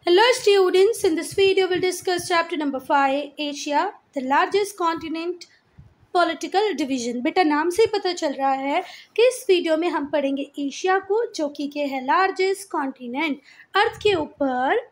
Hello students, in this video we'll discuss chapter number 5, Asia, the largest continent, political division. बेटा नाम से ही पता चल रहा है कि इस वीडियो में हम पढ़ेंगे एशिया को, जो कि के है लार्जेस्ट कॉन्टिनेंट। अर्थ के ऊपर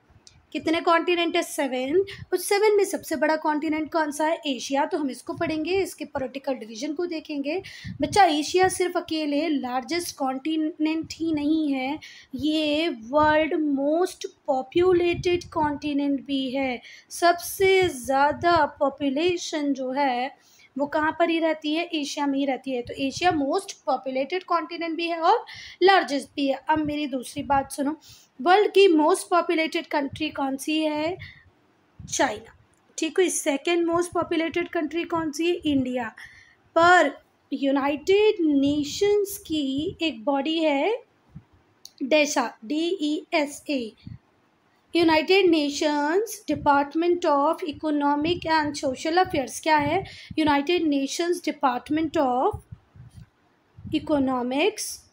कितने कॉन्टिनेंट है? 7। उस 7 में सबसे बड़ा कॉन्टिनेंट कौन सा है? एशिया। तो हम इसको पढ़ेंगे, इसके पॉलिटिकल डिवीजन को देखेंगे। बच्चा एशिया सिर्फ अकेले लार्जेस्ट कॉन्टिनेंट ही नहीं है, ये वर्ल्ड मोस्ट पॉपुलेटेड कॉन्टिनेंट भी है। सबसे ज़्यादा पॉपुलेशन जो है वो कहाँ पर ही रहती है? एशिया में ही रहती है। तो एशिया मोस्ट पॉपुलेटेड कॉन्टिनेंट भी है और लार्जेस्ट भी है। अब मेरी दूसरी बात सुनो, वर्ल्ड की मोस्ट पॉपुलेटेड कंट्री कौन सी है? चाइना। ठीक है। सेकेंड मोस्ट पॉपुलेटेड कंट्री कौन सी है? इंडिया। पर यूनाइटेड नेशंस की एक बॉडी है Desa, DESA, United Nations department of economic and social affairs. क्या है? United Nations department of economics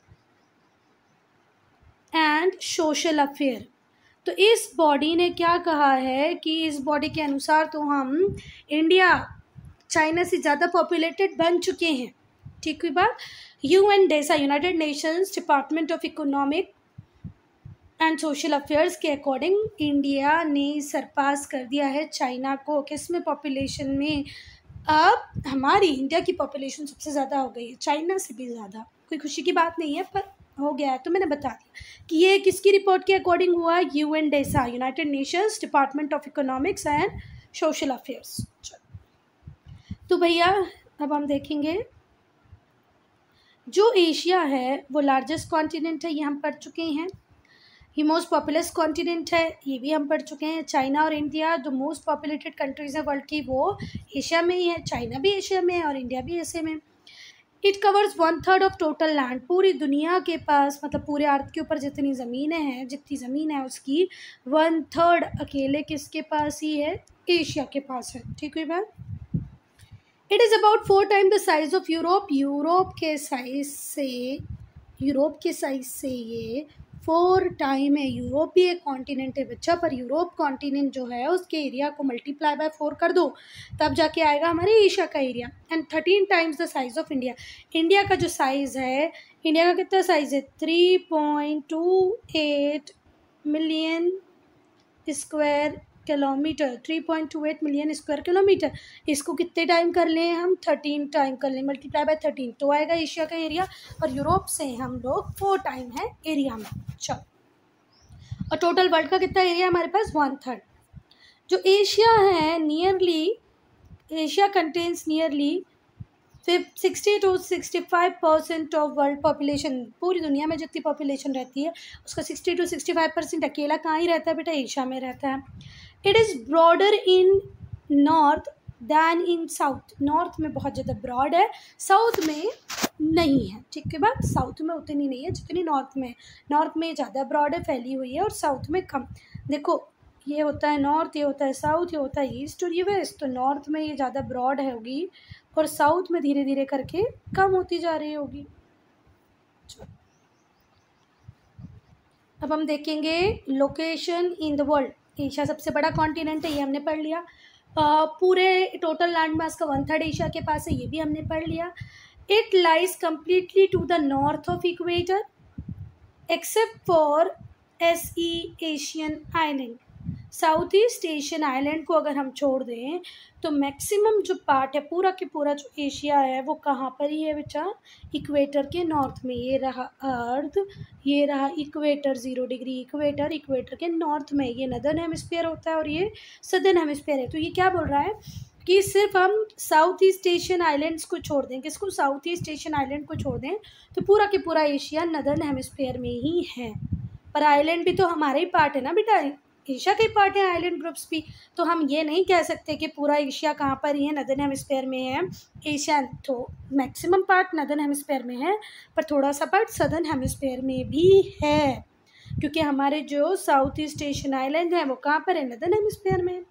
and social affair. तो इस बॉडी ने क्या कहा है कि इस बॉडी के अनुसार तो हम इंडिया चाइना से ज़्यादा पॉपुलेटेड बन चुके हैं। ठीक हुई बात। UNDESA, United Nations department of economic and social affairs के अकॉर्डिंग इंडिया ने सरपास कर दिया है चाइना को। किसमें? पॉपुलेशन में। अब हमारी इंडिया की पॉपुलेशन सबसे ज़्यादा हो गई है, चाइना से भी ज़्यादा। कोई खुशी की बात नहीं है, पर हो गया है। तो मैंने बता दिया कि ये किसकी रिपोर्ट के अकॉर्डिंग हुआ? UNDESA, United Nations department of economics and social affairs. तो भैया अब हम देखेंगे, जो एशिया है वो लार्जेस्ट कॉन्टिनेंट है, ये हम पढ़ चुके हैं। ये मोस्ट पॉपुलस कॉन्टिनेंट है, ये भी हम पढ़ चुके हैं। चाइना और इंडिया जो मोस्ट पॉपुलेटेड कंट्रीज़ हैं वर्ल्ड की, वो एशिया में ही है। चाइना भी एशिया में है और इंडिया भी एशिया में। It covers 1/3 of total land. पूरी दुनिया के पास, मतलब पूरे अर्थ के ऊपर जितनी ज़मीनें हैं, जितनी ज़मीन है उसकी 1/3 अकेले किसके पास ही है? एशिया के पास है। ठीक है बात। It is about 4 time the size of Europe. Europe के साइज़ से ये 4 टाइम है। यूरोप भी एक कॉन्टिनेंट है बच्चा, पर यूरोप कॉन्टिनेंट जो है उसके एरिया को मल्टीप्लाई बाय 4 कर दो, तब जाके आएगा हमारे एशिया का area. And 13 times the size of India. India का जो साइज़ है, इंडिया का कितना साइज़ है? 3.28 million square kilometre. 3.28 million square kilometre. इसको कितने टाइम कर लें हम? 13 टाइम कर लें, मल्टीप्लाई बाय 13, तो आएगा एशिया का एरिया। और यूरोप से हम लोग 4 टाइम है एरिया में। चलो, और टोटल वर्ल्ड का कितना एरिया हमारे पास? 1/3। जो एशिया है, Asia contains nearly 60 to 65% of world population. पूरी दुनिया में जितनी पॉपुलेशन रहती है उसका 60 to 65% अकेला कहाँ ही रहता है बेटा? एशिया में रहता है। It is broader in north than in south. North में बहुत ज़्यादा ब्रॉड है, साउथ में नहीं है। ठीक है बात। साउथ में उतनी नहीं है जितनी नॉर्थ में। नॉर्थ में ज़्यादा ब्रॉड है, फैली हुई है, और साउथ में कम। देखो, ये होता है नॉर्थ, ये होता है साउथ, ये होता है ईस्ट और ये वेस्ट। तो नॉर्थ में ये ज़्यादा ब्रॉड होगी और साउथ में धीरे धीरे करके कम होती जा रही होगी। अब हम देखेंगे location in the world. Asia सबसे बड़ा कॉन्टिनेंट है, ये हमने पढ़ लिया। पूरे टोटल लैंड मास का 1/3 एशिया के पास है, ये भी हमने पढ़ लिया। It lies completely to the north of equator except for SE Asian island. South east Asian island को अगर हम छोड़ दें तो मैक्सिमम जो पार्ट है, पूरा के पूरा जो एशिया है, वो कहाँ पर ही है बच्चा? इक्वेटर के नॉर्थ में। ये रहा अर्थ, ये रहा इक्वेटर, 0 डिग्री इक्वेटर। इक्वेटर के नॉर्थ में ये नदर्न हेमिस्फीयर होता है और ये सदर्न हेमिस्फीयर है। तो ये क्या बोल रहा है कि सिर्फ हम साउथ ईस्ट एशियन आइलैंड्स को छोड़ दें, किसको? साउथ ईस्ट एशियन आइलैंड को छोड़ दें, तो पूरा के पूरा एशिया नदर्न हेमिस्फीयर में ही है। पर आइलैंड भी तो हमारे ही पार्ट है ना बेटा, एशिया के पार्ट है आइलैंड ग्रुप्स भी। तो हम ये नहीं कह सकते कि पूरा एशिया कहाँ पर ही है? नदर्न हेमिस्फीयर में है एशिया। तो मैक्सिमम पार्ट नदर्न हेमिस्फीयर में है, पर थोड़ा सा पार्ट सदर्न हेमिस्फीयर में भी है, क्योंकि हमारे जो साउथ ईस्ट एशियन आइलैंड है वो कहाँ पर है? नदर्न हेमिस्फीयर में।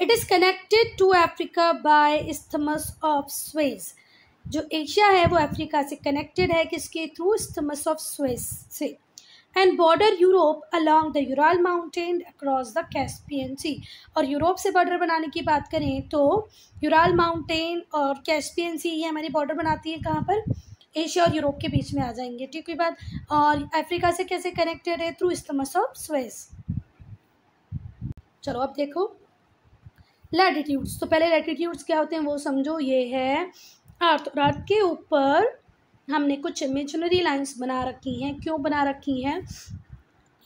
It is connected to Africa by isthmus of Suez. जो एशिया है वो अफ्रीका से कनेक्टेड है, किसके थ्रू? इस्थमस ऑफ स्वेज से। And border Europe along the Ural mountain across the Caspian sea. और यूरोप से बॉर्डर बनाने की बात करें तो यूराल माउंटेन और कैस्पियन सी ये हमारी बॉर्डर बनाती है कहाँ पर, एशिया और यूरोप के बीच में आ जाएंगे, ठीक है बात। और अफ्रीका से कैसे कनेक्टेड है, थ्रू इस्थमस ऑफ सुएज। चलो अब देखो लैटिट्यूड्स। तो पहले लैटिट्यूड्स क्या होते हैं वो समझो। ये है अर्थ, और अर्थ के ऊपर हमने कुछ इमेजिनरी लाइंस बना रखी हैं। क्यों बना रखी हैं,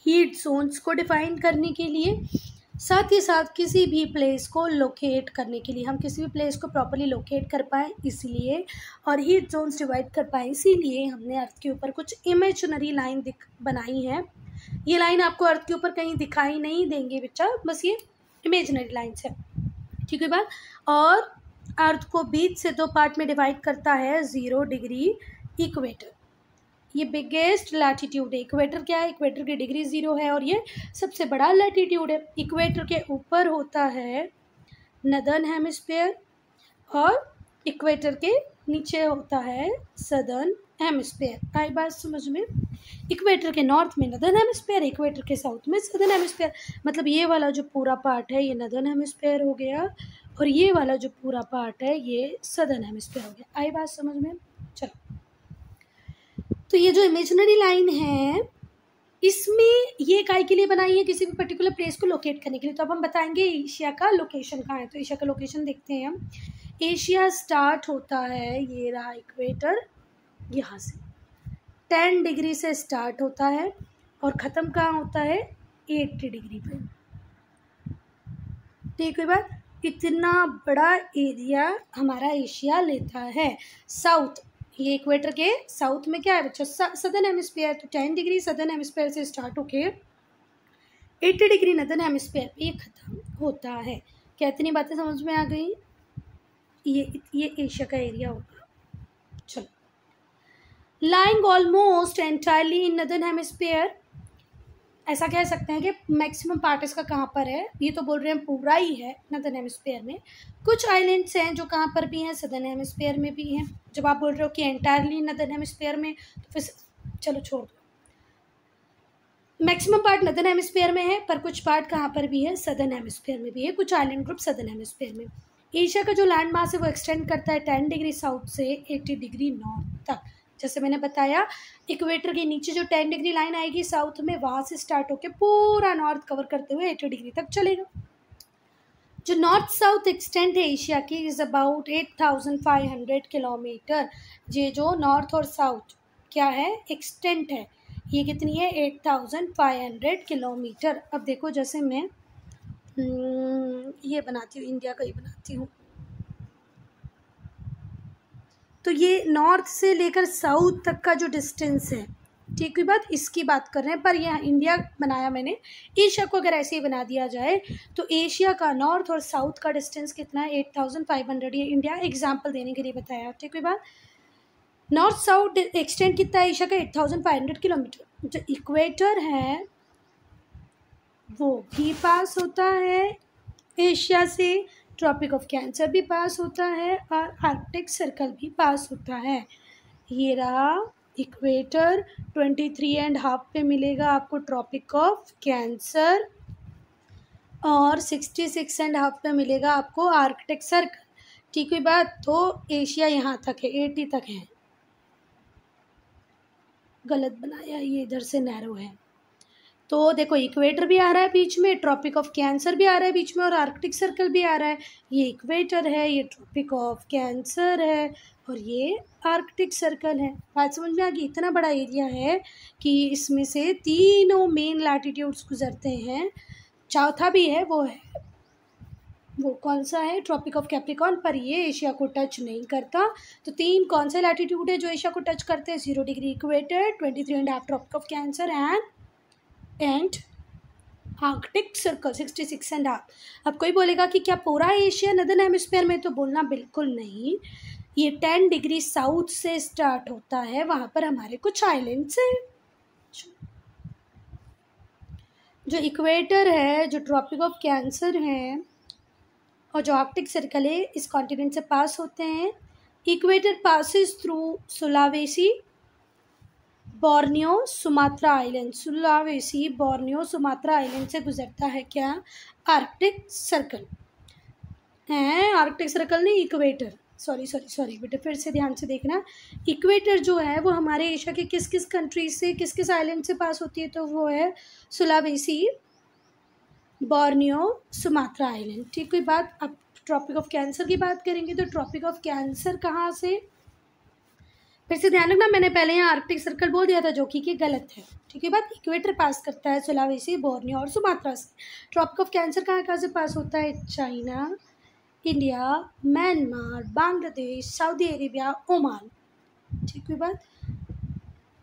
हीट जोन्स को डिफाइन करने के लिए, साथ ही साथ किसी भी प्लेस को लोकेट करने के लिए, हम किसी भी प्लेस को प्रॉपर्ली लोकेट कर पाएँ इसलिए, और हीट जोन्स डिवाइड कर पाएँ इसीलिए हमने अर्थ के ऊपर कुछ इमेजिनरी लाइन बनाई है। ये लाइन आपको अर्थ के ऊपर कहीं दिखाई नहीं देंगे बच्चा, बस ये इमेजिनरी लाइन्स है, ठीक है बात। और अर्थ को बीच से दो पार्ट में डिवाइड करता है 0 डिग्री इक्वेटर। ये बिगेस्ट लैटिट्यूड है। इक्वेटर क्या है, इक्वेटर की डिग्री 0 है और ये सबसे बड़ा लैटिट्यूड है। इक्वेटर के ऊपर होता है नदर्न हेमिस्फीयर और इक्वेटर के नीचे होता है सदर्न हेमिस्फीयर। आई बात समझ में। इक्वेटर के नॉर्थ में नदर्न हेमिस्फीयर, इक्वेटर के साउथ में सदर्न हेमिस्फीयर। मतलब ये वाला जो पूरा पार्ट है ये नदर्न हेमिस्फीयर हो गया और ये वाला जो पूरा पार्ट है ये सदर्न हेमिस्फीयर हो गया। आई बात समझ में। चलो तो ये जो इमेजिनरी लाइन है इसमें ये काय के लिए बनाई है, किसी भी पर्टिकुलर प्लेस को लोकेट करने के लिए। तो अब हम बताएंगे एशिया का लोकेशन कहाँ है। तो एशिया का लोकेशन देखते हैं हम। एशिया स्टार्ट होता है, ये रहा इक्वेटर, यहाँ से 10 डिग्री से स्टार्ट होता है और ख़त्म कहाँ होता है 80 डिग्री पे। ठीक है बात। इतना बड़ा एरिया हमारा एशिया लेता है। साउथ, ये इक्वेटर के साउथ में क्या है बच्चा, सदर्न हेमिस्फीयर। तो 10 डिग्री सदर्न हेमिस्फीयर से स्टार्ट होके 80 डिग्री नदर्न हेमिस्फीयर पे ये ख़त्म होता है। क्या इतनी बातें समझ में आ गई। ये एशिया का एरिया होगा। चलो, लाइंग ऑलमोस्ट एंटायरली इन नदर्न हेमिस्फीयर, ऐसा कह सकते हैं कि मैक्सिमम पार्ट इसका कहाँ पर है, ये तो बोल रहे हैं पूरा ही है नदर्न हेमिस्फीयर में। कुछ आइलैंड्स हैं जो कहाँ पर भी हैं, सदर्न हेमिस्फीयर में भी हैं। जब आप बोल रहे हो कि एंटायरली नदर्न हेमिस्फीयर में तो फिर चलो छोड़ दो, मैक्सिमम पार्ट नदर्न हेमिस्फीयर में है पर कुछ पार्ट कहाँ पर भी है, सदर्न हेमिस्फीयर में भी है। कुछ आइलैंड ग्रुप सदर्न हेमिस्फीयर में। एशिया का जो लैंड मास है वो एक्सटेंड करता है 10 डिग्री साउथ से 80 डिग्री नॉर्थ तक। जैसे मैंने बताया इक्वेटर के नीचे जो 10 डिग्री लाइन आएगी साउथ में, वहाँ से स्टार्ट होकर पूरा नॉर्थ कवर करते हुए 80 डिग्री तक चलेगा। जो नॉर्थ साउथ एक्सटेंट है एशिया की इज़ अबाउट 8500 किलोमीटर। ये जो नॉर्थ और साउथ क्या है एक्सटेंट है, ये कितनी है 8500 किलोमीटर। अब देखो जैसे मैं ये बनाती हूँ, इंडिया का ही बनाती हूँ। तो ये नॉर्थ से लेकर साउथ तक का जो डिस्टेंस है, ठीक है बात, इसकी बात कर रहे हैं। पर यहाँ इंडिया बनाया मैंने, एशिया को अगर ऐसे ही बना दिया जाए तो एशिया का नॉर्थ और साउथ का डिस्टेंस कितना है 8500। ये इंडिया एग्जाम्पल देने के लिए बताया, ठीक है बात। नॉर्थ साउथ एक्सटेंड कितना है एशिया का 8500 किलोमीटर। जो इक्वेटर है वो भी पास होता है एशिया से, ट्रॉपिक ऑफ कैंसर भी पास होता है और आर्कटिक सर्कल भी पास होता है। ये रहा इक्वेटर, 23.5 पे मिलेगा आपको ट्रॉपिक ऑफ कैंसर और 66.5 पे मिलेगा आपको आर्कटिक सर्कल, ठीक है बात। तो एशिया यहाँ तक है, 80 तक है। गलत बनाया, ये इधर से नैरो है। तो देखो इक्वेटर भी आ रहा है बीच में, ट्रॉपिक ऑफ कैंसर भी आ रहा है बीच में और आर्कटिक सर्कल भी आ रहा है। ये इक्वेटर है, ये ट्रॉपिक ऑफ कैंसर है और ये आर्कटिक सर्कल है। बात समझ में आ गई। इतना बड़ा एरिया है कि इसमें से तीनों मेन लैटिट्यूड्स गुजरते हैं। चौथा भी है, वो कौन सा है, ट्रॉपिक ऑफ कैप्रिकॉर्न, पर ये एशिया को टच नहीं करता। तो तीन कौन से लैटिट्यूड है जो एशिया को टच करते हैं, 0 degree equator, 23.5 tropic of cancer and arctic circle 66.5। अब कोई बोलेगा कि क्या पूरा एशिया नदर्न हेमिस्फीयर में, तो बोलना बिल्कुल नहीं। ये 10 डिग्री साउथ से स्टार्ट होता है, वहाँ पर हमारे कुछ आइलैंड्स हैं। जो इक्वेटर है, जो ट्रॉपिक ऑफ कैंसर है और जो आर्कटिक सर्कल है इस कॉन्टिनेंट से पास होते हैं। Equator passes through Sulawesi, Borneo Sumatra island, Sulawesi Borneo Sumatra island से गुजरता है क्या? आर्कटिक सर्कल है, आर्कटिक सर्कल नहीं, इक्वेटर, सॉरी बेटा, फिर से ध्यान से देखना। इक्वेटर जो है वो हमारे एशिया के किस किस कंट्री से, किस किस आइलैंड से पास होती है? तो वो है सुलावेसी बोर्नियो सुमात्रा आइलैंड। ठीक, कोई बात। अब ट्रॉपिक ऑफ कैंसर की बात करेंगे तो ट्रॉपिक ऑफ कैंसर कहाँ से? फिर से ध्यान रखना, मैंने पहले यहाँ आर्कटिक सर्कल बोल दिया था जो कि गलत है। ठीक है बात, इक्वेटर पास करता है सुलावेसी, बोर्नियो और सुमात्रा से। ट्रॉपिक ऑफ कैंसर कहाँ कहाँ से पास होता है? China, India, Myanmar, Bangladesh, Saudi Arabia, Oman. ठीक है बात।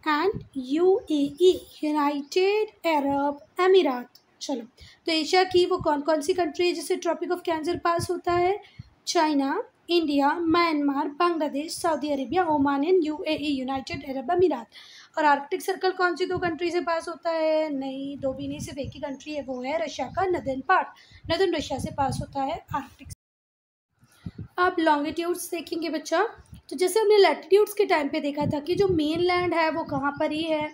एंड UAE, यूनाइटेड अरब अमीरात। चलो, तो एशिया की वो कौन कौन सी कंट्री है जिससे ट्रॉपिक ऑफ कैंसर पास होता है? China, India, Myanmar, Bangladesh, Saudi Arabia, Oman and UAE, United Arab अमीरात। और आर्कटिक सर्कल कौन सी दो कंट्री से पास होता है? नहीं, दो भी नहीं, सिर्फ एक ही कंट्री है, वो है रशिया का नदर्न पार्ट, नदर्न रशिया से पास होता है आर्कटिक। आप लॉन्गिट्यूड्स देखेंगे बच्चा, तो जैसे हमने लैटिट्यूड्स के टाइम पे देखा था कि जो मेन लैंड है वो कहाँ पर ही है?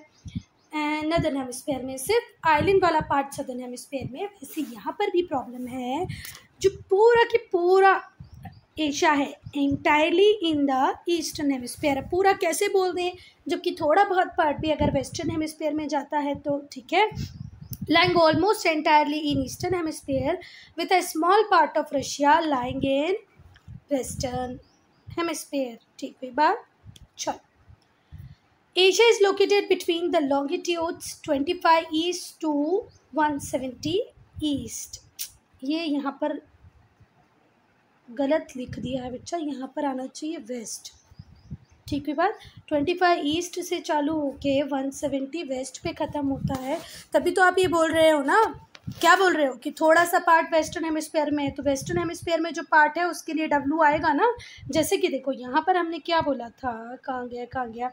नदर्न हेमिस्फीयर में, सिर्फ आइलैंड वाला पार्ट सदर्न हेमिस्फीयर में। वैसे यहाँ पर भी प्रॉब्लम है, जो पूरा की पूरा एशिया है entirely in the eastern hemisphere. पूरा कैसे बोल दें, जबकि थोड़ा बहुत पार्ट भी अगर वेस्टर्न हेमिस्फीयर में जाता है तो ठीक है। lying almost entirely in eastern hemisphere with a small part of Russia lying in western hemisphere। ठीक हुई बात। चलो, Asia is located between the longitudes 25 east to 170 east। ये यहाँ पर गलत लिख दिया है बच्चा, यहाँ पर आना चाहिए वेस्ट। ठीक है बात। 25 ईस्ट से चालू होके 170 वेस्ट पे ख़त्म होता है। तभी तो आप ये बोल रहे हो ना, क्या बोल रहे हो कि थोड़ा सा पार्ट वेस्टर्न हेमिस्फीयर में है, तो वेस्टर्न हेमिस्फीयर में जो पार्ट है उसके लिए W आएगा ना। जैसे कि देखो यहाँ पर हमने क्या बोला था, कहाँ गया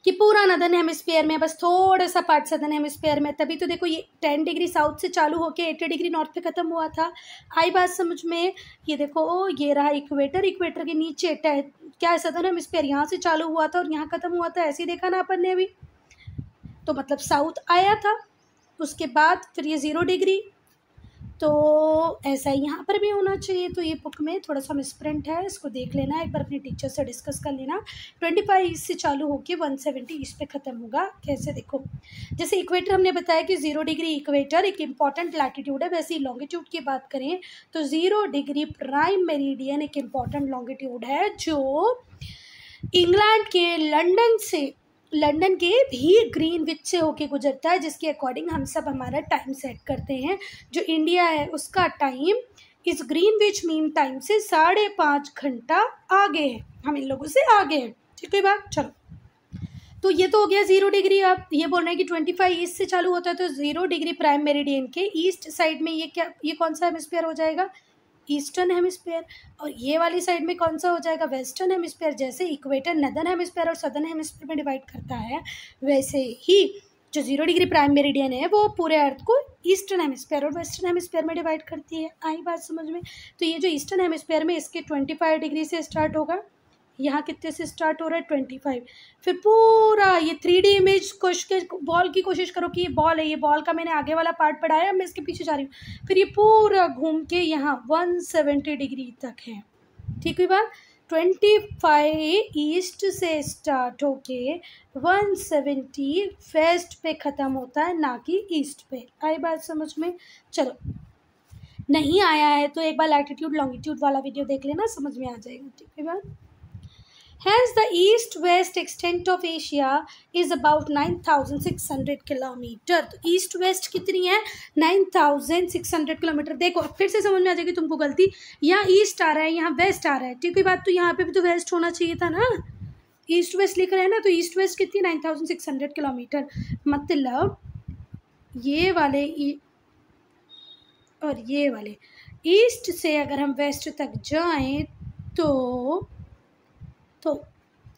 कि पूरा नदर्न हेमिस्फीयर में, बस थोड़ा सा पार्ट सदर्न हेमिस्फीयर में। तभी तो देखो ये 10 डिग्री साउथ से चालू होके 80 डिग्री नॉर्थ पे ख़त्म हुआ था। आई बात समझ में? ये देखो, ये रहा इक्वेटर, इक्वेटर के नीचे क्या है? Southern hemisphere. यहाँ से चालू हुआ था और यहाँ ख़त्म हुआ था, ऐसे ही देखा ना अपन ने अभी। तो मतलब साउथ आया था, उसके बाद फिर ये 0 डिग्री, तो ऐसा ही यहाँ पर भी होना चाहिए। तो ये बुक में थोड़ा सा मिसप्रिंट है, इसको देख लेना, एक बार अपने टीचर से डिस्कस कर लेना। 25 ईस्ट से चालू होकर 170 ईस्ट पे ख़त्म होगा। कैसे? देखो, जैसे इक्वेटर हमने बताया कि 0 डिग्री इक्वेटर एक इम्पॉर्टेंट लैटिट्यूड है, वैसे ही लॉन्गिट्यूड की बात करें तो 0 डिग्री प्राइम मेरिडियन एक इम्पॉर्टेंट लॉन्गिट्यूड है, जो इंग्लैंड के लंदन के भी ग्रीनविच से होके गुजरता है, जिसके अकॉर्डिंग हम सब हमारा टाइम सेट करते हैं। जो इंडिया है उसका टाइम इस ग्रीनविच मीन टाइम से 5.5 घंटा आगे है, हम इन लोगों से आगे हैं। ठीक है बात। चलो, तो ये तो हो गया 0 डिग्री। आप ये बोल रहे हैं कि 25 ईस्ट से चालू होता है, तो 0 डिग्री प्राइम मेरिडियन के ईस्ट साइड में ये कौन सा हेमिस्फीयर हो जाएगा? Eastern hemisphere. और ये वाली साइड में कौन सा हो जाएगा? Western hemisphere. जैसे इक्वेटर नदर्न हेमिस्फीयर और सदर्न हेमिस्फीयर में डिवाइड करता है, वैसे ही जो 0 डिग्री प्राइम मेरिडियन है वो पूरे अर्थ को ईस्टर्न हेमिस्फीयर और वेस्टर्न हेमिस्फीयर में डिवाइड करती है। आई बात समझ में? तो ये जो ईस्टर्न हेमिस्फीयर में, इसके 25 डिग्री से स्टार्ट होगा, यहाँ कितने से स्टार्ट हो रहा है? 25। फिर पूरा ये 3D इमेज बॉल की कोशिश करो कि ये बॉल है, ये बॉल का मैंने आगे वाला पार्ट पढ़ाया, मैं इसके पीछे जा रही हूँ। फिर ये पूरा घूम के यहाँ 170 डिग्री तक है। ठीक है बात। 25 ईस्ट से स्टार्ट होके 170 वेस्ट पे ख़त्म होता है, ना कि ईस्ट पे। आई बात समझ में? चलो, नहीं आया है तो एक बार लैटिट्यूड लॉन्गिट्यूड वाला वीडियो देख लेना, समझ में आ जाएगा। ठीक है बात। Hence, the east-west extent of Asia is about 9,600 kilometre. तो ईस्ट वेस्ट कितनी है? 9,600 किलोमीटर। देखो, फिर से समझ में आ जाएगी तुमको गलती। यहाँ ईस्ट आ रहा है, यहाँ वेस्ट आ रहा है। ठीक है बात। तो यहाँ पे भी तो वेस्ट होना चाहिए था ना, ईस्ट वेस्ट लिख रहे हैं ना, तो ईस्ट वेस्ट कितनी? 9,600 किलोमीटर। मतलब ये वाले और ये वाले ईस्ट से अगर हम वेस्ट तक जाएं तो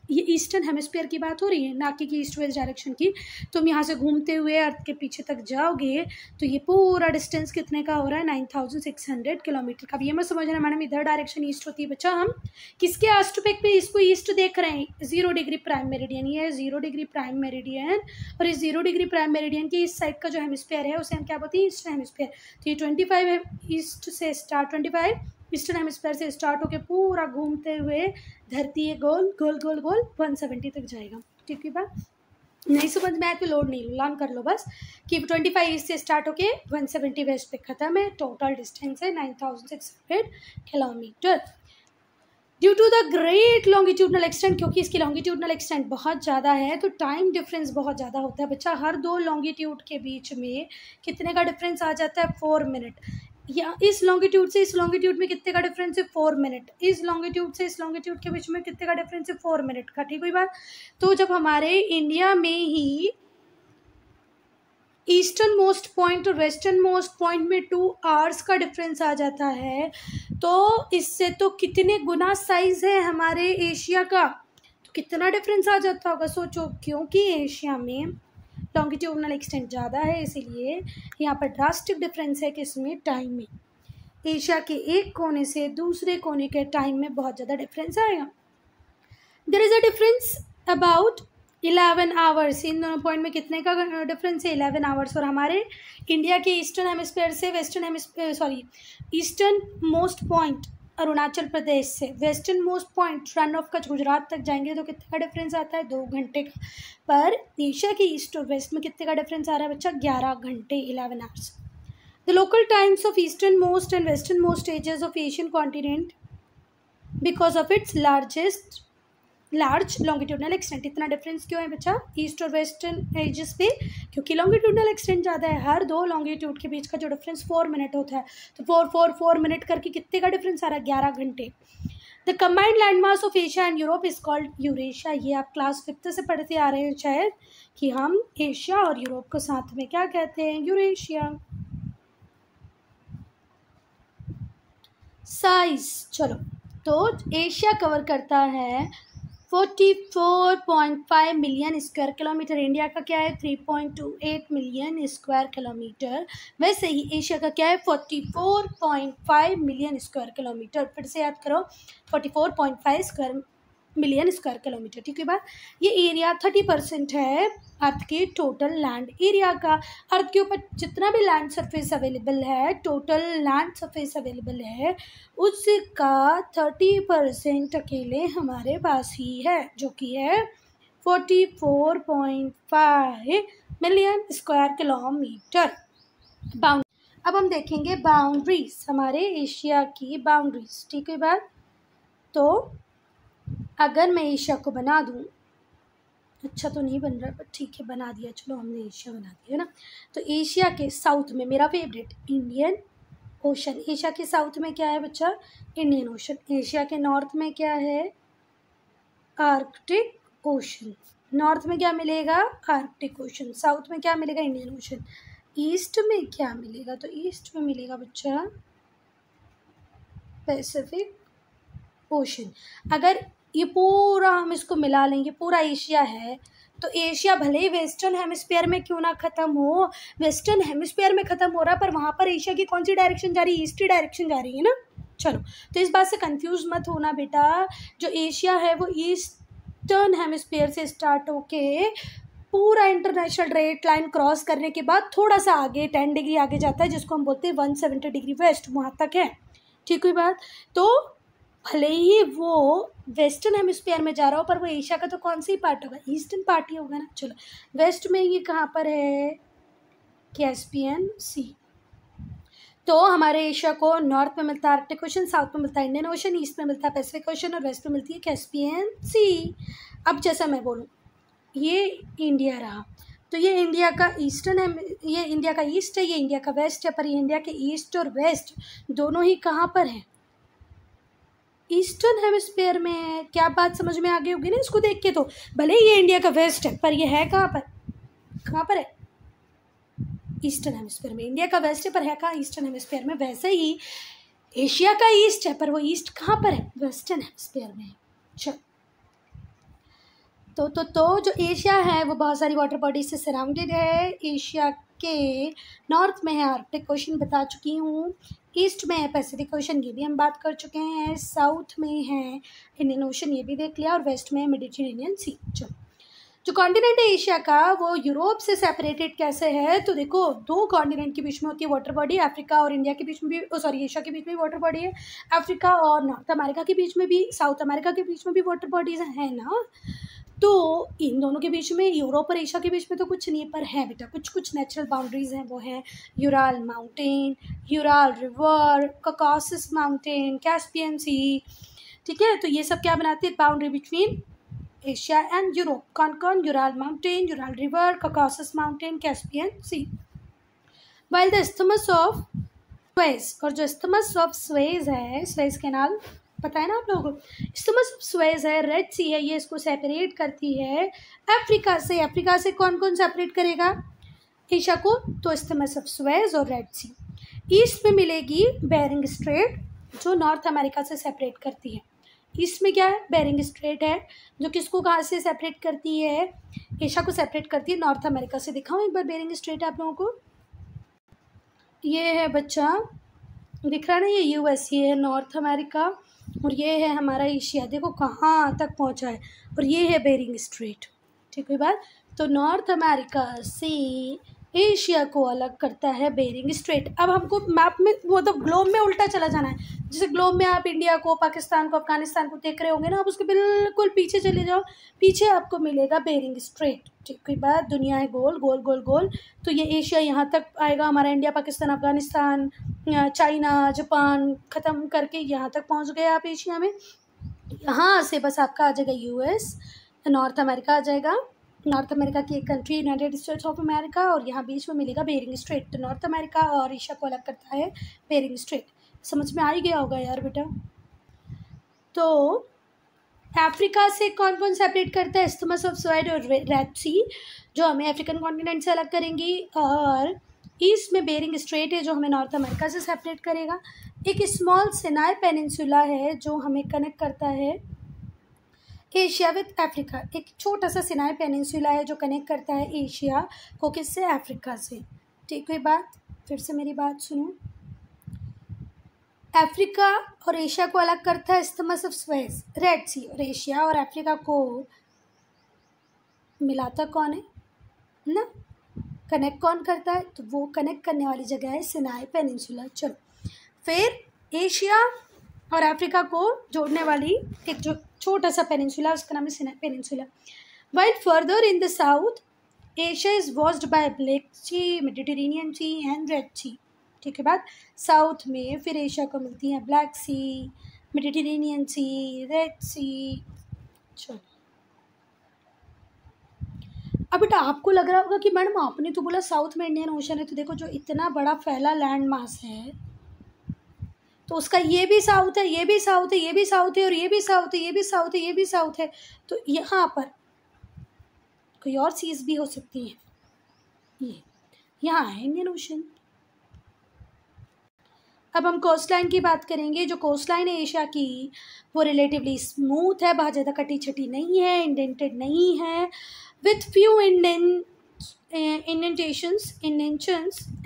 ये ईस्टर्न हेमिस्फीयर की बात हो रही है, ना कि ईस्ट वेस्ट डायरेक्शन की। तुम यहाँ से घूमते हुए अर्थ के पीछे तक जाओगे तो ये पूरा डिस्टेंस कितने का हो रहा है, 9600 किलोमीटर का। अब ये मत समझना मैडम इधर डायरेक्शन ईस्ट होती है, बच्चा हम किसके एस्पेक्ट पे इसको ईस्ट देख रहे हैं, 0 डिग्री प्राइम मेरिडियन। ये है 0 डिग्री प्राइम मेरिडियन, और इस 0 डिग्री प्राइम मेरिडियन की इस साइड का जो हेमिस्फीयर है उसे हम क्या बोलते हैं, ईस्टर्न हेमिस्फीयर। तो ये 25 है ईस्ट से स्टार्ट, 25 ईस्टर्न हेमिस्फीयर से स्टार्ट होकर पूरा घूमते हुए धरती है गोल गोल गोल गोल 170 तक जाएगा। ठीक है बात, नहीं समझ में आया तो लोड नहीं लो, लर्न कर लो बस कि 25 ईस्ट से स्टार्ट होके 170 वेस्ट पे खत्म है। टोटल डिस्टेंस है 9600 kilometre. Due to the great longitudinal extent, क्योंकि इसकी लॉन्गिट्यूडनल एक्सटेंट बहुत ज़्यादा है तो टाइम डिफरेंस बहुत ज़्यादा होता है बच्चा। हर दो लॉन्गिट्यूड के बीच में कितने का डिफरेंस आ जाता है, 4 मिनट। या इस लॉन्गिट्यूड से इस लॉन्गिट्यूड में कितने का डिफरेंस है, 4 मिनट। इस लॉन्गिट्यूड से इस लॉन्गिट्यूड के बीच में कितने का डिफरेंस है, 4 मिनट का। ठीक हुई बात। तो जब हमारे इंडिया में ही ईस्टर्न मोस्ट पॉइंट और वेस्टर्न मोस्ट पॉइंट में 2 आवर्स का डिफरेंस आ जाता है तो इससे तो कितने गुना साइज है हमारे एशिया का, तो कितना डिफरेंस आ जाता होगा सोचो। क्योंकि एशिया में लॉन्गिट्यूडनल एक्सटेंट ज़्यादा है इसीलिए यहाँ पर ड्रास्टिक डिफरेंस है किसमें, टाइम में। एशिया के एक कोने से दूसरे कोने के टाइम में बहुत ज़्यादा डिफरेंस आएगा। There is a difference about 11 hours. इन दोनों पॉइंट में कितने का डिफरेंस है, 11 आवर्स। और हमारे इंडिया के ईस्टर्न हेमिस्फीयर से western hemisphere eastern most point Arunachal Pradesh से western most point Rann of Kutch Gujarat तक जाएंगे तो कितने का डिफरेंस आता है, 2 घंटे का। पर एशिया के ईस्ट और वेस्ट में कितने का डिफरेंस आ रहा है बच्चा, 11 घंटे, 11 hours. The local times of eastern most and western most edges of Asian continent because of its large longitudinal extent. इतना डिफरेंस क्यों है बच्चा ईस्ट और वेस्टर्न एजेस पे, क्योंकि लॉन्गिट्यूडनल एक्सटेंट ज़्यादा है। हर दो लॉन्गिट्यूड के बीच का जो डिफरेंस 4 मिनट होता है तो 4 मिनट करके कितने का डिफरेंस आ रहा है, 11 घंटे। The combined land mass of Asia and Europe is called Eurasia. ये आप क्लास 5 से पढ़ते आ रहे हैं शायद कि हम एशिया और यूरोप को साथ में क्या कहते हैं, यूरेशिया। साइज, चलो तो एशिया कवर करता है 44.5 मिलियन स्क्वायर किलोमीटर। इंडिया का क्या है, 3.28 मिलियन स्क्वायर किलोमीटर। वैसे ही एशिया का क्या है, 44.5 मिलियन स्क्वायर किलोमीटर। फिर से याद करो, 44.5 मिलियन स्क्वायर किलोमीटर। ठीक है बात। ये एरिया 30% है अर्थ के टोटल लैंड एरिया का। अर्थ के ऊपर जितना भी लैंड सरफेस अवेलेबल है, टोटल लैंड सरफेस अवेलेबल है, उसका 30% अकेले हमारे पास ही है, जो कि है 44.5 मिलियन स्क्वायर किलोमीटर। अब हम देखेंगे बाउंड्रीज, हमारे एशिया की बाउंड्रीज। ठीक है बात। तो अगर मैं एशिया को बना दूँ, अच्छा तो नहीं बन रहा है पर ठीक है बना दिया, चलो हमने एशिया बना दिया ना। तो एशिया के साउथ में मेरा फेवरेट इंडियन ओशन। एशिया के साउथ में क्या है बच्चा, इंडियन ओशन। एशिया के नॉर्थ में क्या है, आर्कटिक ओशन। नॉर्थ में क्या मिलेगा, आर्कटिक ओशन। साउथ में क्या मिलेगा, इंडियन ओशन। ईस्ट में क्या मिलेगा, तो ईस्ट में मिलेगा बच्चा पैसिफिक ओशन। अगर ये पूरा हम इसको मिला लेंगे, पूरा एशिया है, तो एशिया भले ही वेस्टर्न हेमिस्फीयर में क्यों ना ख़त्म हो, वेस्टर्न हेमिस्फीयर में ख़त्म हो रहा है, पर वहाँ पर एशिया की कौन सी डायरेक्शन जा रही है, ईस्टी डायरेक्शन जा रही है ना। चलो तो इस बात से कंफ्यूज मत होना बेटा, जो एशिया है वो ईस्टर्न हेमिस्फीयर से स्टार्ट होके पूरा इंटरनेशनल रेट लाइन क्रॉस करने के बाद थोड़ा सा आगे 10 डिग्री आगे जाता है, जिसको हम बोलते हैं 170 डिग्री वेस्ट, वहाँ तक है। ठीक हुई बात। तो भले ही वो वेस्टर्न हेमिस्फीयर में जा रहा हो, पर वो एशिया का तो कौन सा ही पार्ट होगा, ईस्टर्न पार्ट ही होगा ना। चलो वेस्ट में ये कहाँ पर है, कैस्पियन सी। तो हमारे एशिया को नॉर्थ में मिलता है आर्कटिक ओशन, साउथ में मिलता है इंडियन ओशन, ईस्ट में मिलता है पैसिफिक ओशन और वेस्ट में मिलती है कैस्पियन सी। अब जैसा मैं बोलूँ, ये इंडिया रहा, तो ये इंडिया का ईस्टर्न है, ये इंडिया का ईस्ट है, ये इंडिया का वेस्ट है। पर ये इंडिया के ईस्ट और वेस्ट दोनों ही कहाँ पर है, ईस्टर्न हेमिस्फीयर में है। क्या बात समझ में आ गई होगी ना इसको देख के। तो भले ये इंडिया का वेस्ट है पर ये है कहाँ पर, कहाँ पर है, ईस्टर्न हेमिस्फीयर में। इंडिया का वेस्ट है पर है कहाँ, ईस्टर्न हेमिस्फीयर में। वैसे ही एशिया का ईस्ट है पर वो ईस्ट कहाँ पर है, वेस्टर्न हेमिस्फीयर में है। चलो तो जो एशिया है वो बहुत सारी वाटर बॉडीज से सराउंडेड है। एशिया के नॉर्थ में है आर्कटिक ओशन, बता चुकी हूँ। ईस्ट में है पैसिफिक ओशन, ये भी हम बात कर चुके हैं। साउथ में है इंडियन ओशन, ये भी देख लिया। और वेस्ट में है मेडिटेरेनियन सी। चलो, जो कॉन्टिनेंट है एशिया का वो यूरोप से सेपरेटेड कैसे है, तो देखो दो कॉन्टिनेंट के बीच में होती है वाटर बॉडी। अफ्रीका और इंडिया के बीच में भी, एशिया के बीच में भी वाटर बॉडी है। अफ्रीका और नॉर्थ अमेरिका के बीच में भी, साउथ अमेरिका के बीच में भी वाटर बॉडीज है ना। तो इन दोनों के बीच में, यूरोप और एशिया के बीच में तो कुछ नहीं, पर है बेटा कुछ कुछ नेचुरल बाउंड्रीज हैं। वो है Ural mountain, Ural river, Caucasus mountain, Caspian sea. ठीक है, तो ये सब क्या बनाते हैं, boundary between Asia and Europe. कौन कौन, Ural mountain, Ural river, Caucasus mountain, Caspian sea. While the isthmus of Suez, और जो इस्थमस ऑफ सुएज है, सुएज कैनाल पता है ना आप लोगों को, इस्थमस ऑफ सुएज है, रेड सी है, ये इसको सेपरेट करती है अफ्रीका से। अफ्रीका से कौन कौन सेपरेट करेगा एशिया को, तो इस्थमस ऑफ सुएज और रेड सी। ईस्ट में मिलेगी बेरिंग स्ट्रेट, जो नॉर्थ अमेरिका से सेपरेट करती है। ईस्ट में क्या है, बेरिंग स्ट्रेट है, जो किसको कहाँ से सेपरेट करती है, एशिया को सेपरेट करती है नॉर्थ अमेरिका से। दिखाऊँ एक बार बेरिंग स्ट्रेट आप लोगों को, ये है बच्चा, दिख रहा है ना, ये यूएस, ये है नॉर्थ अमेरिका, और ये है हमारा एशिया। देखो कहाँ तक पहुँचा है, और ये है बेरिंग स्ट्रेट। ठीक है बात, तो नॉर्थ अमेरिका से एशिया को अलग करता है बेरिंग स्ट्रेट। अब हमको मैप में, वो तो ग्लोब में उल्टा चला जाना है। जैसे ग्लोब में आप इंडिया को, पाकिस्तान को, अफगानिस्तान को देख रहे होंगे ना, आप उसके बिल्कुल पीछे चले जाओ, पीछे आपको मिलेगा बेरिंग स्ट्रेट। ठीक है बात, दुनिया है गोल गोल गोल गोल, तो ये एशिया यहाँ तक आएगा, हमारा India, Pakistan, Afghanistan, China, Japan ख़त्म करके यहाँ तक पहुँच गए आप एशिया में। यहाँ से बस आपका आ जाएगा यूएस, नॉर्थ अमेरिका आ जाएगा, नॉर्थ अमेरिका की एक country United states of America, और यहाँ बीच में मिलेगा बेरिंग स्ट्रेट। तो नॉर्थ अमेरिका और एशिया को अलग करता है बेरिंग स्ट्रेट। समझ में आ ही गया होगा यार बेटा। तो अफ्रीका से कौन कौन सेपरेट करता है, इस्थमस ऑफ सुएज और रेड सी, जो हमें अफ्रीकन कॉन्टिनेंट से अलग करेंगी। और ईस्ट में बेरिंग स्ट्रेट है, जो हमें नॉर्थ अमेरिका से सेपरेट करेगा। एक स्मॉल सिनाई पेनिनसुला है, जो हमें कनेक्ट करता है एशिया विद अफ्रीका। एक छोटा सा सिनाई पेनिनसुला है जो कनेक्ट करता है एशिया को किससे, अफ्रीका से। ठीक है बात, फिर से मेरी बात सुनो। अफ्रीका और एशिया को अलग करता है इस्थमस ऑफ सुएज, रेड सी, और एशिया और अफ्रीका को मिलाता कौन है ना, कनेक्ट कौन करता है, तो वो कनेक्ट करने वाली जगह है सिनाई पेनिनसुला। चलो, फिर एशिया और अफ्रीका को जोड़ने वाली एक जो छोटा सा पेनिनसुला, उसका नाम है Sinai peninsula. While further in the south Asia is watched by black sea, Mediterranean sea and red sea. ठीक है बात, साउथ में फिर एशिया को मिलती है ब्लैक सी, मेडिटेरेनियन सी, रेड सी। चलो, अब बेटा आपको लग रहा होगा कि मैडम आपने तो बोला साउथ में इंडियन ओशन है, तो देखो जो इतना बड़ा फैला लैंड मास है, तो उसका ये भी साउथ है, ये भी साउथ है, ये भी साउथ है, और ये भी साउथ है, ये भी साउथ है, ये भी साउथ है। तो यहाँ पर कोई और चीज़ भी हो सकती है, ये यहाँ है इंडियन ओशन। अब हम कोस्ट लाइन की बात करेंगे। जो कोस्ट लाइन है एशिया की, वो रिलेटिवली स्मूथ है, बहुत ज़्यादा कटी छटी नहीं है, इंडेंटेड नहीं है, with few indentations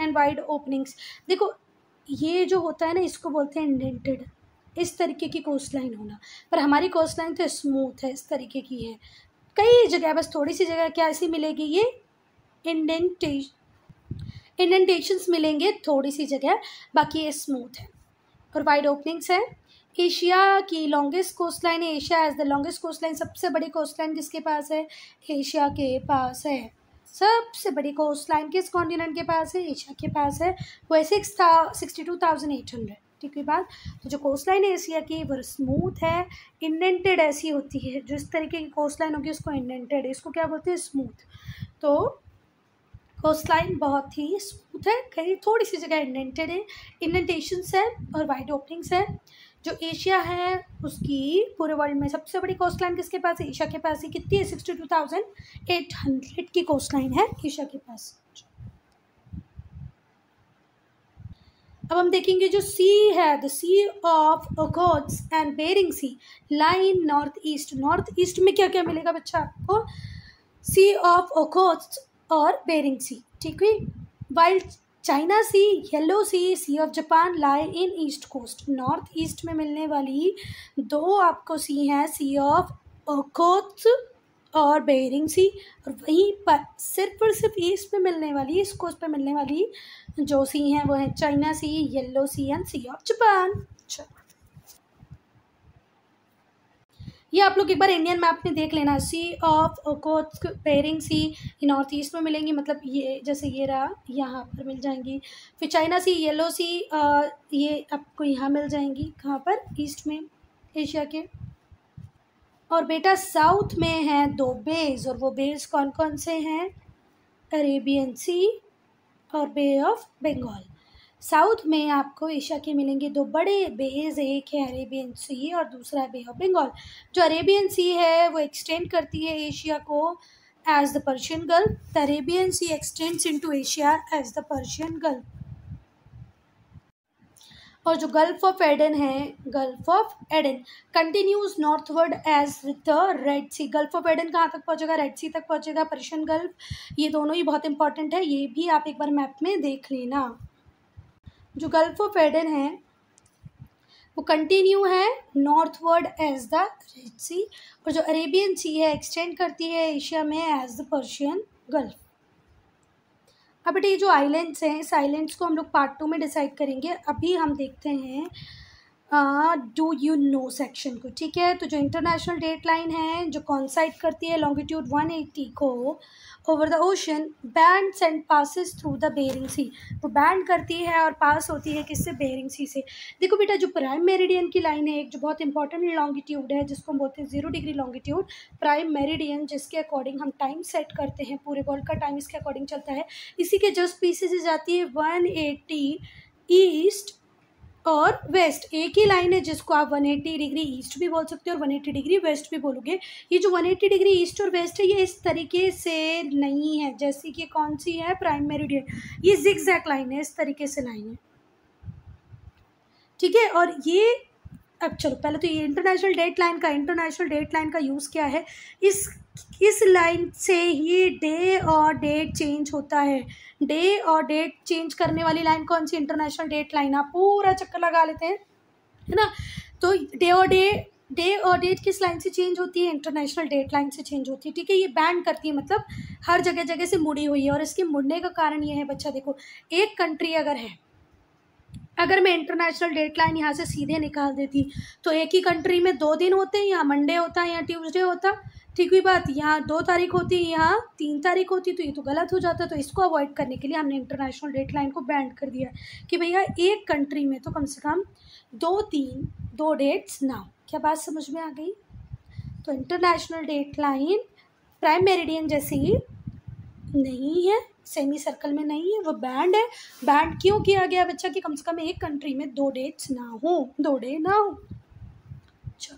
and wide openings. देखो ये जो होता है ना, इसको बोलते हैं इंडेंटेड, इस तरीके की कोस्ट लाइन होना। पर हमारी कोस्ट लाइन तो स्मूथ है, इस तरीके की है। कई जगह, बस थोड़ी सी जगह क्या ऐसी मिलेगी, ये इंडेंटेशंस मिलेंगे थोड़ी सी जगह, बाकी ये स्मूथ है और वाइड ओपनिंग्स है। एशिया की लॉन्गेस्ट कोस्ट लाइन है, Asia as the longest coast line. सबसे बड़ी कोस्ट लाइन किसके पास है, एशिया के पास है। सबसे बड़ी कोस्ट लाइन किस कॉन्टिनेंट के पास है, एशिया के पास है, वो है 62,800। ठीक है बात। तो जो कोस्ट लाइन है एशिया की वो स्मूथ है, इंडेंटेड ऐसी होती है, जो इस तरीके की कोस्ट लाइन होगी उसको इंडेंटेड, इसको क्या बोलते हैं, स्मूथ। तो कोस्ट लाइन बहुत ही स्मूथ है, कहीं थोड़ी सी जगह इंडेंटेड है, इंडेंटेशंस है और वाइड ओपनिंग्स है। जो एशिया है उसकी पूरे वर्ल्ड में सबसे बड़ी कोस्ट लाइन किसके पास है, एशिया के पास ही। कितनी है, 62,800 की कोस्ट लाइन है एशिया के पास। अब हम देखेंगे जो सी है, the Sea of Okhotsk and Bering Sea line north east. North east में क्या क्या मिलेगा बच्चा आपको? सी ऑफ ओखोत्स्क और बेरिंग सी, ठीक है। While China Sea, Yellow Sea, Sea of Japan lie in east coast. North east में मिलने वाली दो आपको सी हैं, सी ऑफ ओखोत्स्क और बेरिंग सी, और वहीं पर सिर्फ और सिर्फ ईस्ट में मिलने वाली, ईस्ट कोस्ट पे मिलने वाली जो सी हैं वो है China Sea, Yellow Sea and Sea of Japan. ये आप लोग एक बार इंडियन मैप में देख लेना। Sea of Okhotsk, Bering sea north east में मिलेंगी, मतलब ये जैसे ये रहा यहाँ पर मिल जाएंगी। फिर चाइना सी, येलो सी ये आपको यहाँ मिल जाएंगी, कहाँ पर? ईस्ट में, एशिया के। और बेटा साउथ में हैं दो बेस, और वो बेस कौन कौन से हैं? अरेबियन सी और बे ऑफ बंगाल। साउथ में आपको एशिया के मिलेंगे दो बड़े बेस, एक है अरेबियन सी और दूसरा है बे ऑफ बंगाल। जो अरेबियन सी है वो एक्सटेंड करती है एशिया को as the Persian Gulf. The Arabian Sea extends into Asia as the Persian Gulf. और जो गल्फ ऑफ एडन है, Gulf of Aden continues northward as the Red Sea. Gulf of Aden कहाँ तक पहुँचेगा? Red सी तक पहुँचेगा, Persian gulf. ये दोनों ही बहुत इंपॉर्टेंट है, ये भी आप एक बार मैप में देख लेना। जो गल्फ ऑफ एडन है वो कंटिन्यू है नॉर्थवर्ड एज द रेड सी, और जो अरेबियन सी है एक्सटेंड करती है एशिया में एज द पर्शियन गल्फ। अब बेटा ये जो आइलैंड्स हैं, इस आइलैंड्स को हम लोग पार्ट 2 में डिसाइड करेंगे। अभी हम देखते हैं डू यू नो सेक्शन को, ठीक है। तो जो इंटरनेशनल डेट लाइन है जो कॉन्साइड करती है लॉन्गिट्यूड 180 को over the ocean, bends and passes through the Bering sea. वो बैंड करती है और पास होती है किससे? बेरिंग सी से। देखो बेटा जो प्राइम मेरिडियन की लाइन है, एक जो बहुत इंपॉर्टेंट लॉन्गिट्यूड है जिसको हम बोलते हैं 0 डिग्री लॉन्गिट्यूड, प्राइम मेरिडियन, जिसके अकॉर्डिंग हम टाइम सेट करते हैं, पूरे वर्ल्ड का टाइम इसके अकॉर्डिंग चलता है। इसी के जस्ट पीछे से जाती है 180 ईस्ट और वेस्ट। एक ही लाइन है जिसको आप 180 डिग्री ईस्ट भी बोल सकते हो और 180 डिग्री वेस्ट भी बोलोगे। ये जो 180 डिग्री ईस्ट और वेस्ट है ये इस तरीके से नहीं है जैसे कि कौन सी है? Prime meridian. ये जिगजैग लाइन है, इस तरीके से लाइन है, ठीक है। और ये अब चलो पहले तो ये इंटरनेशनल डेट लाइन का यूज़ क्या है? इस लाइन से ही डे और डेट चेंज होता है। डे और डेट चेंज करने वाली लाइन कौन सी? International date line. आप पूरा चक्कर लगा लेते हैं, है ना। तो डे और डेट किस लाइन से चेंज होती है? इंटरनेशनल डेट लाइन से चेंज होती है, ठीक है। ये बैंड करती है, मतलब हर जगह जगह से मुड़ी हुई है। और इसके मुड़ने का कारण ये है बच्चा, देखो एक कंट्री अगर मैं इंटरनेशनल डेट लाइन यहाँ से सीधे निकाल देती तो एक ही कंट्री में 2 दिन होते हैं, यहाँ मंडे होता है, यहाँ ट्यूसडे होता, ठीक हुई बात। यहाँ 2 तारीख होती है, यहाँ 3 तारीख होती, तो ये तो गलत हो जाता। तो इसको अवॉइड करने के लिए हमने इंटरनेशनल डेट लाइन को बैंड कर दिया कि भैया एक कंट्री में तो कम से कम 2 डेट्स ना हो। क्या बात समझ में आ गई? तो international date line prime meridian जैसी नहीं है, सेमी सर्कल में नहीं है, वो बैंड है। बैंड क्यों किया गया बच्चा? कि कम से कम एक कंट्री में 2 डेट्स ना हो, 2 डे ना हो। अच्छा,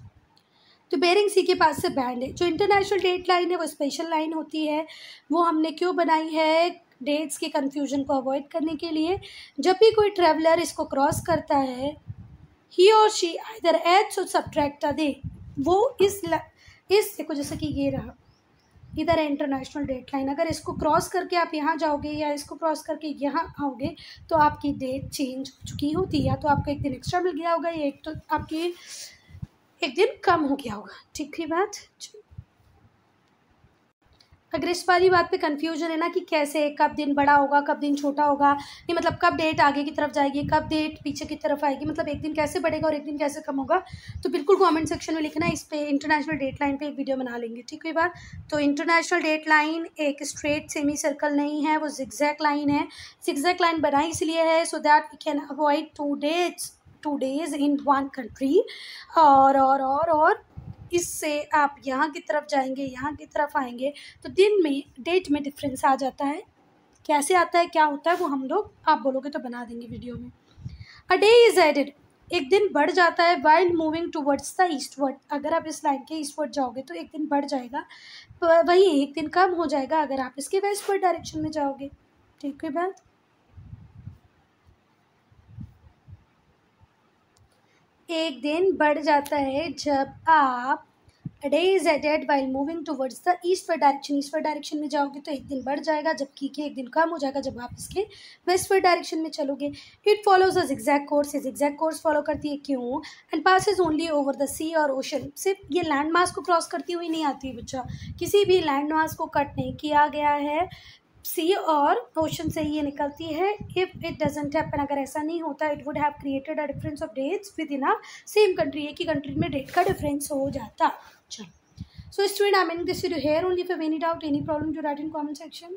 तो बेरिंग सी के पास से बैंड है। जो इंटरनेशनल डेट लाइन है वो स्पेशल लाइन होती है। वो हमने क्यों बनाई है? डेट्स के कन्फ्यूजन को अवॉइड करने के लिए। जब भी कोई ट्रैवलर इसको क्रॉस करता है, ही और शी आइदर एड्स और सब्ट्रैक्ट दे, वो इस देखो जैसे कि ये रहा, इधर है इंटरनेशनल डेट लाइन। अगर इसको क्रॉस करके आप यहाँ जाओगे या इसको क्रॉस करके यहाँ आओगे तो आपकी डेट चेंज हो चुकी होती है, या तो आपको एक दिन एक्स्ट्रा मिल गया होगा या एक तो आपकी एक दिन कम हो गया होगा, ठीक है बात। अगर इस वाली बात पे कंफ्यूजन है ना कि कैसे कब दिन बड़ा होगा कब दिन छोटा होगा, ये मतलब कब डेट आगे की तरफ जाएगी कब डेट पीछे की तरफ आएगी, मतलब एक दिन कैसे बढ़ेगा और एक दिन कैसे कम होगा, तो बिल्कुल कमेंट सेक्शन में लिखना। इस पे इंटरनेशनल डेट लाइन पे एक वीडियो बना लेंगे, ठीक है बात। तो इंटरनेशनल डेट लाइन एक स्ट्रेट सेमी सर्कल नहीं है, वो जिगजैग लाइन है। जिगजैग लाइन बनाई इसलिए है so that we can avoid 2 days in 1 country. और इससे आप यहाँ की तरफ जाएंगे यहाँ की तरफ आएंगे तो दिन में डेट में डिफरेंस आ जाता है। कैसे आता है क्या होता है वो हम लोग आप बोलोगे तो बना देंगे वीडियो में। अ डे इज एडेड, एक दिन बढ़ जाता है while moving towards the eastward. अगर आप इस लाइन के ईस्टवर्ड जाओगे तो एक दिन बढ़ जाएगा, वहीं एक दिन कम हो जाएगा अगर आप इसके वेस्टवर्ड डायरेक्शन में जाओगे, ठीक है बात। एक दिन बढ़ जाता है जब आप A day is added while moving towards the eastward direction. Eastward direction में जाओगे तो एक दिन बढ़ जाएगा, जबकि कि एक दिन कम हो जाएगा जब आप इसके वेस्टवर्ड डायरेक्शन में चलोगे. It follows a zigzag course. ये zigzag कोर्स फॉलो करती है. क्यों? And passes only over the sea और ओशन. सिर्फ ये लैंड मास को क्रॉस करती हुई नहीं आती बच्चा. किसी भी लैंड मास को कट नहीं किया गया है. सी और ओशन से ये निकलती है. इफ़ इट डजेंट हैपन, अगर ऐसा नहीं होता, it would have created a difference of dates with in a same country. एक ही कंट्री में डेट का डिफरेंस हो जाता. चलो, so student, I'm ending this video here. Only if you have any doubt, any problem, to write in comment section.